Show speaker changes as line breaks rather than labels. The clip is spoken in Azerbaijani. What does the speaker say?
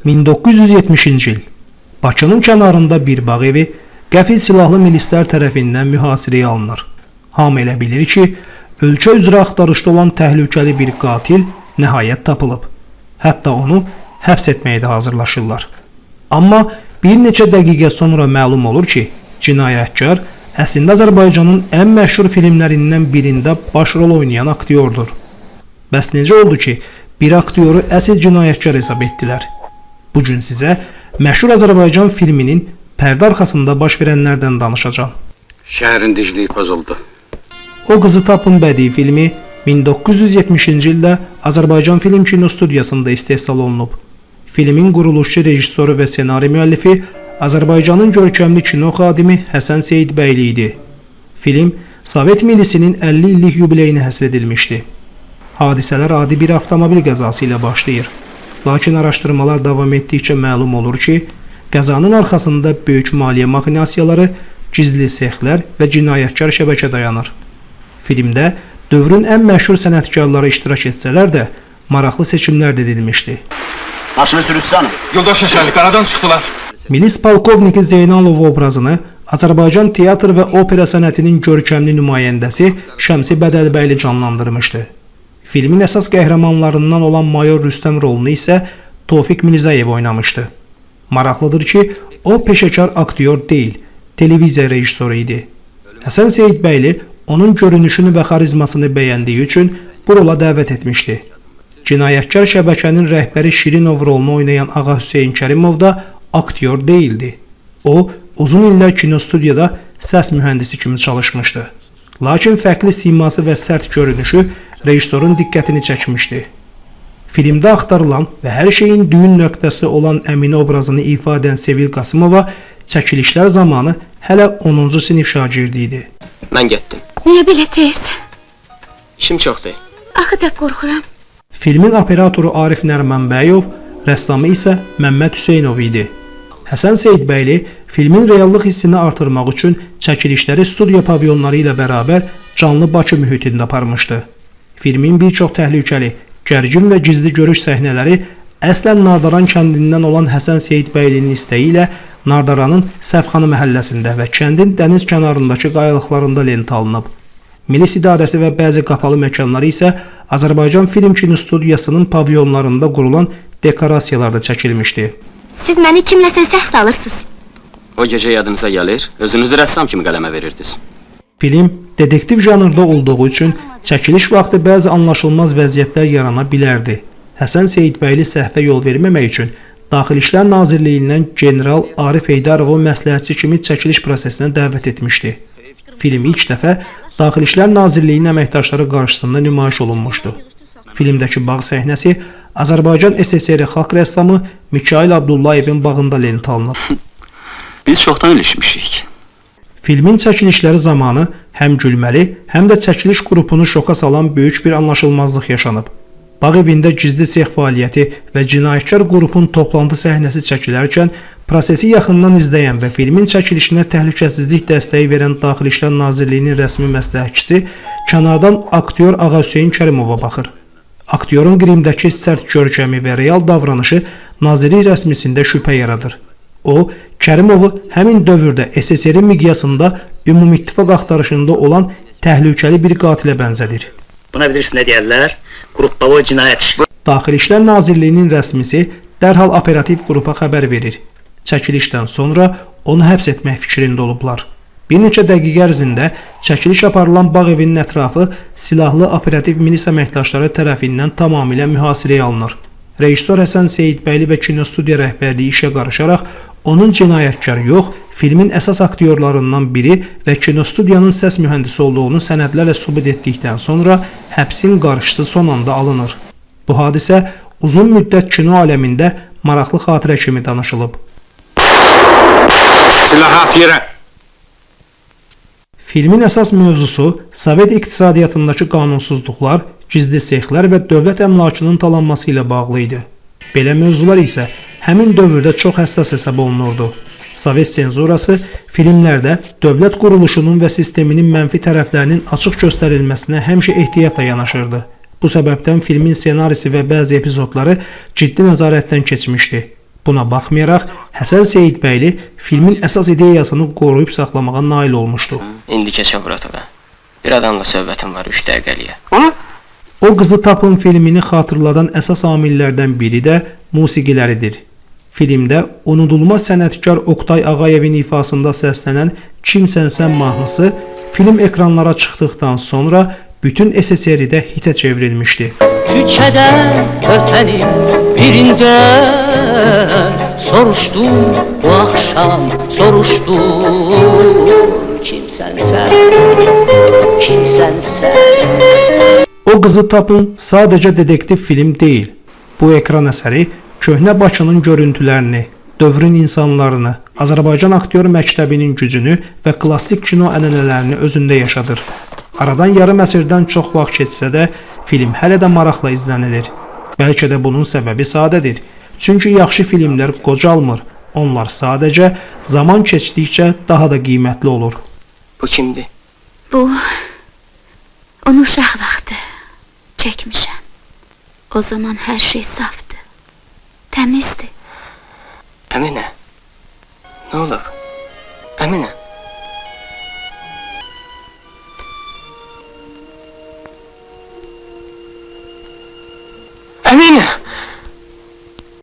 1970-ci il. Bakının kənarında bir bağ evi qəfil silahlı milislər tərəfindən mühasirəyə alınır. Hamı elə bilir ki, ölkə üzrə axtarışda olan təhlükəli bir qatil nəhayət tapılıb. Hətta onu həbs etməyə də hazırlaşırlar. Amma bir neçə dəqiqə sonra məlum olur ki, cinayətkar əslində Azərbaycanın ən məşhur filmlərindən birində baş rol oynayan aktyordur. Bəs necə oldu ki, bir aktyoru əsl cinayətkar hesab etdilər? Bugün sizə məşhur Azərbaycan filminin pərdə arxasında baş verənlərdən danışacağım.
Şəhərin dicliyi pozuldu.
O Qızı Tapın bədii filmi 1970-ci ildə Azərbaycan Film Kino Studiyasında istehsal olunub. Filmin quruluşçu rejissoru və ssenari müəllifi Azərbaycanın görkəmli kino xadimi Həsən Seyidbəyli idi. Film Sovet milisinin 50 illik yubileyinə həsr edilmişdi. Hadisələr adi bir avtomobil qəzası ilə başlayır. Lakin araşdırmalar davam etdikcə məlum olur ki, qəzanın arxasında böyük maliyyə maxinasiyaları, gizli sexlər və cinayətkar şəbəkə dayanır. Filmdə dövrün ən məşhur sənətkarları iştirak etsələr də, maraqlı seçimlər də edilmişdi.
Maşını sürütsənə.
Yoldaş Şəşərlik aradan çıxdılar.
Milis polkovniki Zeynalov obrazını Azərbaycan teatr və opera sənətinin görkəmli nümayəndəsi Şəmsi Bədəlbəyli canlandırmışdı. Filmin əsas qəhrəmanlarından olan mayor Rüstəm rolunu isə Tofiq Mirzəyev oynamışdı. Maraqlıdır ki, o peşəkar aktyor deyil, televiziya rejissoru idi. Həsən Seyidbəyli onun görünüşünü və xarizmasını bəyəndiyi üçün bu rola dəvət etmişdi. Cinayətkar şəbəkənin rəhbəri Şirinov rolunu oynayan Ağa Hüseyn Kərimov da aktyor deyildi. O, uzun illər kinostudiyada səs mühəndisi kimi çalışmışdı. Lakin fərqli siması və sərt görünüşü rejissorun diqqətini çəkmişdi. Filmdə axtarılan və hər şeyin düyün nöqtəsi olan Əminə obrazını ifa edən Sevil Qasımova çəkilişlər zamanı hələ 10-cu sinif şagirdi idi.
Mən getdim.
Niyə belə tez?
İşim çoxdur.
Axı da qorxuram.
Filmin operatoru Arif Nərmanbəyov, rəssamı isə Məmməd Hüseynov idi. Həsən Seyidbəyli filmin reallıq hissini artırmaq üçün çəkilişləri studiya pavilyonları ilə bərabər canlı Bakı mühitində aparmışdı. Filmin bir çox təhlükəli, gərgin və gizli görüş səhnələri əslən Nardaran kəndindən olan Həsən Seyidbəylinin istəyi ilə Nardaranın Səfxanı məhəlləsində və kəndin dəniz kənarındakı qayalıqlarında lentə alınıb. Milis idarəsi və bəzi qapalı məkanları isə Azərbaycan Film Kino Studiyasının pavilyonlarında qurulan dekorasiyalarda çəkilmişdi.
Siz məni kimləsə səhv salırsınız.
O gecə yadınıza gəlir, özünüzü rəssam kimi qələmə verirdiniz.
Film dedektiv janrda olduğu üçün çəkiliş vaxtı bəzi anlaşılmaz vəziyyətlər yarana bilərdi. Həsən Seyidbəyli səhvə yol verməmək üçün Daxili İşlər Nazirliyindən general Arif Heydarovu məsləhətçi kimi çəkiliş prosesinə dəvət etmişdi. Film ilk dəfə Daxili İşlər Nazirliyinin əməkdaşları qarşısında nümayiş olunmuşdu. Filmdəki bağ səhnəsi Azərbaycan SSR xalq rəssamı Mikail Abdullayevin bağında lentə alınıb.
Biz çoxdan ilişmişik.
Filmin çəkilişləri zamanı həm gülməli, həm də çəkiliş qrupunu şoka salan böyük bir anlaşılmazlıq yaşanıb. Bağ evində gizli sex fəaliyyəti və cinayətkar qrupun toplantı səhnəsi çəkilərkən prosesi yaxından izləyən və filmin çəkilişinə təhlükəsizlik dəstəyi verən Daxili İşlər Nazirliyinin rəsmi məsləhətçisi kənardan aktyor Ağa Hüseyn Kərimova baxır. Aktyorun qrimdəki sərt görkəmi və real davranışı nazirlik rəsmisində şübhə yaradır. O, Kərimovu həmin dövrdə SSR miqyasında ümumİttifaq axtarışında olan təhlükəli bir qatilə bənzədir.
Buna bilirsin nə deyərlər? Qruppavoy cinayət.
Daxili İşlər Nazirliyinin rəsmisi dərhal operativ qrupa xəbər verir. Çəkilişdən sonra onu həbs etmək fikrində olublar. Bir neçə dəqiqə ərzində çəkiliş aparılan bağ evinin ətrafı silahlı operativ milis əməkdaşları tərəfindən tamamilə mühasirəyə alınır. Rejissor Həsən Seyidbəyli və kinostudiya rəhbərliyi işə qarışaraq onun cinayətkar yox, filmin əsas aktyorlarından biri və kinostudiyanın səs mühəndisi olduğunu sənədlərlə sübut etdikdən sonra həbsin qarşısı son anda alınır. Bu hadisə uzun müddət kino aləmində maraqlı xatirə kimi danışılıb.
Silahat yerə!
Filmin əsas mövzusu Sovet iqtisadiyyatındakı qanunsuzluqlar, gizli sexlər və dövlət əmlakının talanması ilə bağlı idi. Belə mövzular isə həmin dövrdə çox həssas hesab olunurdu. Sovet senzurası filmlərdə dövlət quruluşunun və sisteminin mənfi tərəflərinin açıq göstərilməsinə həmişə ehtiyatla yanaşırdı. Bu səbəbdən filmin ssenarisi və bəzi epizodları ciddi nəzarətdən keçmişdi. Buna baxmayaraq, Həsən Seyidbəyli filmin əsas ideyasını qoruyub saxlamağa nail olmuşdu.
İndi keç o buratığa. Bir adamla söhbətim var 3 dəqiqəliyə.
O Qızı Tapın filmini xatırladan əsas amillərdən biri də musiqiləridir. Filmdə unudulmaz sənətkar Oqtay Ağayevin ifasında səslənən Kimsən sən mahnısı film ekranlara çıxdıqdan sonra bütün SSR-də hitə çevrilmişdi.
Küçədən ötənin birində soruşdum bu axşam soruşdum kimsən sən kimsən sən.
O Qızı Tapın sadəcə dedektiv film deyil. Bu ekran əsəri köhnə Bakının görüntülərini, dövrün insanlarını, Azərbaycan aktyor məktəbinin gücünü və klassik kino ənənələrini özündə yaşadır. Aradan yarım əsrdən çox vaxt keçsə də film hələ də maraqla izlənilir. Bəlkə də bunun səbəbi sadədir. Çünki yaxşı filmlər qocalmır. Onlar sadəcə zaman keçdikcə daha da qiymətli olur.
Bu kimdir?
Bu, onu uşaq vaxtı çəkmişəm. O zaman hər şey safdı, təmizdi.
Əminə.